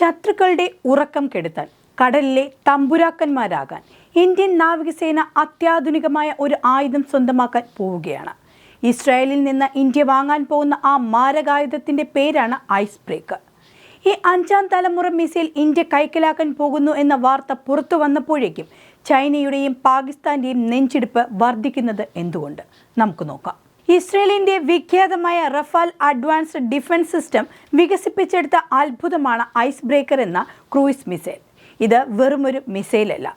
ശത്രുക്കളുടെ ഉറക്കം കെടുത്താൻ കടലിലെ തമ്പുരാക്കന്മാരാകാൻ ഇന്ത്യൻ നാവികസേന അത്യാധുനികമായ ഒരു ആയുധം സ്വന്തമാക്കാൻ പോവുകയാണ്. ഇസ്രായേലിൽ നിന്ന് ഇന്ത്യ വാങ്ങാൻ പോകുന്ന ആ മാരകായുധത്തിൻ്റെ പേരാണ് ഐസ് ബ്രേക്കർ. ഈ 5ാം തലമുറ മിസൈൽ ഇന്ത്യ കൈക്കലാക്കാൻ പോകുന്നു എന്ന വാർത്ത പുറത്തു വന്നപ്പോഴേക്കും ചൈനയുടെയും പാകിസ്ഥാന്റെയും നെഞ്ചിടിപ്പ് വർദ്ധിക്കുന്നത് എന്തുകൊണ്ട് നമുക്ക് നോക്കാം. ഇസ്രയേലിന്റെ വിഖ്യാതമായ റഫാൽ അഡ്വാൻസ്ഡ് ഡിഫൻസ് സിസ്റ്റം വികസിപ്പിച്ചെടുത്ത അത്ഭുതമാണ് ഐസ് ബ്രേക്കർ എന്ന ക്രൂയിസ് മിസൈൽ. ഇത് വെറുമൊരു മിസൈലല്ല,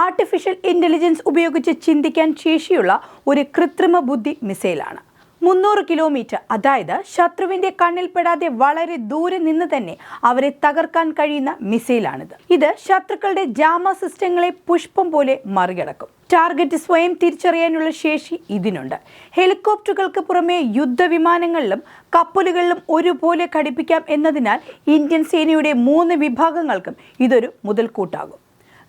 ആർട്ടിഫിഷ്യൽ ഇൻ്റലിജൻസ് ഉപയോഗിച്ച് ചിന്തിക്കാൻ ശേഷിയുള്ള ഒരു കൃത്രിമ ബുദ്ധി മിസൈലാണ്. 300 കിലോമീറ്റർ, അതായത് ശത്രുവിന്റെ കണ്ണിൽപ്പെടാതെ വളരെ ദൂരെ നിന്ന് തന്നെ അവരെ തകർക്കാൻ കഴിയുന്ന മിസൈലാണിത്. ഇത് ശത്രുക്കളുടെ ജാമ സിസ്റ്റങ്ങളെ പുഷ്പം പോലെ മറികടക്കും. ടാർഗറ്റ് സ്വയം തിരിച്ചറിയാനുള്ള ശേഷി ഇതിനുണ്ട്. ഹെലികോപ്റ്ററുകൾക്ക് പുറമെ യുദ്ധവിമാനങ്ങളിലും കപ്പലുകളിലും ഒരുപോലെ ഘടിപ്പിക്കാം എന്നതിനാൽ ഇന്ത്യൻ സേനയുടെ 3 വിഭാഗങ്ങൾക്കും ഇതൊരു മുതൽക്കൂട്ടാകും.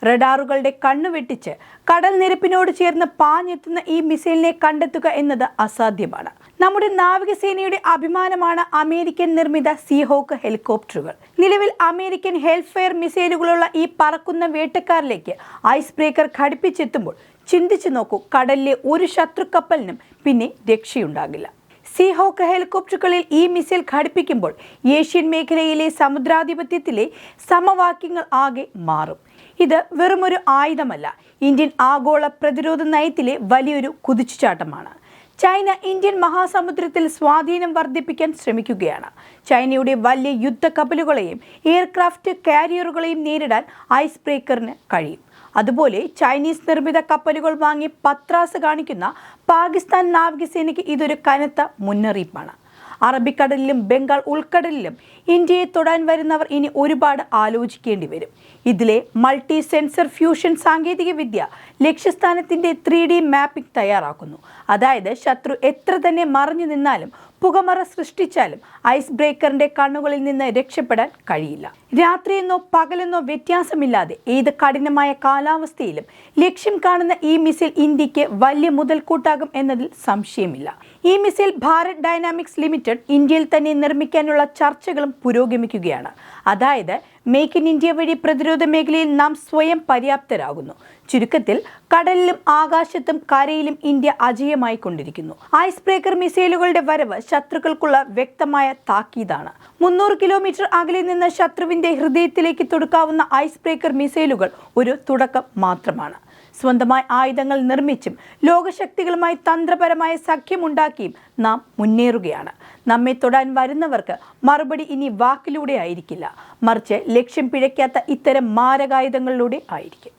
റഡാറുകളുടെ കണ്ണു വെട്ടിച്ച് കടൽ നിരപ്പിനോട് ചേർന്ന് പാഞ്ഞെത്തുന്ന ഈ മിസൈലിനെ കണ്ടെത്തുക എന്നത് അസാധ്യമാണ്. നമ്മുടെ നാവികസേനയുടെ അഭിമാനമാണ് അമേരിക്കൻ നിർമ്മിത സീഹോക്ക് ഹെലികോപ്റ്ററുകൾ. നിലവിൽ അമേരിക്കൻ ഹെൽഫെയർ മിസൈലുകളുള്ള ഈ പറക്കുന്ന വേട്ടക്കാരിലേക്ക് ഐസ് ബ്രേക്കർ ഘടിപ്പിച്ചെത്തുമ്പോൾ ചിന്തിച്ചു നോക്കൂ, കടലിലെ ഒരു ശത്രു കപ്പലിനും പിന്നെ രക്ഷയുണ്ടാകില്ല. സീഹോക്ക് ഹെലികോപ്റ്ററുകളിൽ ഈ മിസൈൽ ഘടിപ്പിക്കുമ്പോൾ ഏഷ്യൻ മേഖലയിലെ സമുദ്രാധിപത്യത്തിലെ സമവാക്യങ്ങൾ ആകെ മാറും. ഇത് വെറുമൊരു ആയുധമല്ല, ഇന്ത്യൻ ആഗോള പ്രതിരോധ നയത്തിലെ വലിയൊരു കുതിച്ചുചാട്ടമാണ്. ചൈന ഇന്ത്യൻ മഹാസമുദ്രത്തിൽ സ്വാധീനം വർദ്ധിപ്പിക്കാൻ ശ്രമിക്കുകയാണ്. ചൈനയുടെ വലിയ യുദ്ധ കപ്പലുകളെയും എയർക്രാഫ്റ്റ് കാരിയറുകളെയും നേരിടാൻ ഐസ് ബ്രേക്കറിന് കഴിയും. അതുപോലെ ചൈനീസ് നിർമ്മിത കപ്പലുകൾ വാങ്ങി പത്രാസ് കാണിക്കുന്ന പാകിസ്ഥാൻ നാവികസേനയ്ക്ക് ഇതൊരു കനത്ത മുന്നറിയിപ്പാണ്. അറബിക്കടലിലും ബംഗാൾ ഉൾക്കടലിലും ഇന്ത്യയെ തൊടാൻ വരുന്നവർ ഇനി ഒരുപാട് ആലോചിക്കേണ്ടി വരും. ഇതിലെ മൾട്ടി സെൻസർ ഫ്യൂഷൻ സാങ്കേതിക വിദ്യ ലക്ഷ്യസ്ഥാനത്തിൻ്റെ 3D മാപ്പിംഗ് തയ്യാറാക്കുന്നു. അതായത് ശത്രു എത്ര തന്നെ മറഞ്ഞു നിന്നാലും പുകമറ സൃഷ്ടിച്ചാലും ഐസ് ബ്രേക്കറിന്റെ കണ്ണുകളിൽ നിന്ന് രക്ഷപ്പെടാൻ കഴിയില്ല. രാത്രിയെന്നോ പകലെന്നോ വ്യത്യാസമില്ലാതെ ഏത് കഠിനമായ കാലാവസ്ഥയിലും ലക്ഷ്യം കാണുന്ന ഈ മിസൈൽ ഇന്ത്യക്ക് വലിയ മുതൽക്കൂട്ടാകും എന്നതിൽ സംശയമില്ല. ഈ മിസൈൽ ഭാരത് ഡൈനാമിക്സ് ലിമിറ്റഡ് ഇന്ത്യയിൽ തന്നെ നിർമ്മിക്കാനുള്ള ചർച്ചകളും പുരോഗമിക്കുകയാണ്. അതായത് മേക്ക് ഇൻ ഇന്ത്യ വഴി പ്രതിരോധ മേഖലയിൽ നാം സ്വയം പര്യാപ്തരാകുന്നു. ചുരുക്കത്തിൽ കടലിലും ആകാശത്തും കരയിലും ഇന്ത്യ അജയമായി കൊണ്ടിരിക്കുന്നു. ഐസ് ബ്രേക്കർ മിസൈലുകളുടെ വരവ് ശത്രുക്കൾക്കുള്ള വ്യക്തമായ താക്കീതാണ്. 300 കിലോമീറ്റർ അകലെ നിന്ന് ശത്രുവിന്റെ ഹൃദയത്തിലേക്ക് തൊടുക്കാവുന്ന ഐസ് ബ്രേക്കർ മിസൈലുകൾ ഒരു തുടക്കം മാത്രമാണ്. സ്വന്തമായി ആയുധങ്ങൾ നിർമ്മിച്ചും ലോകശക്തികളുമായി തന്ത്രപരമായ സഖ്യമുണ്ടാക്കിയും നാം മുന്നേറുകയാണ്. നമ്മെ തൊടാൻ വരുന്നവർക്ക് മറുപടി ഇനി വാക്കിലൂടെ ആയിരിക്കില്ല, മറിച്ച് ലക്ഷ്യം പിഴയ്ക്കാത്ത ഇത്തരം മാരകായുധങ്ങളിലൂടെ ആയിരിക്കും.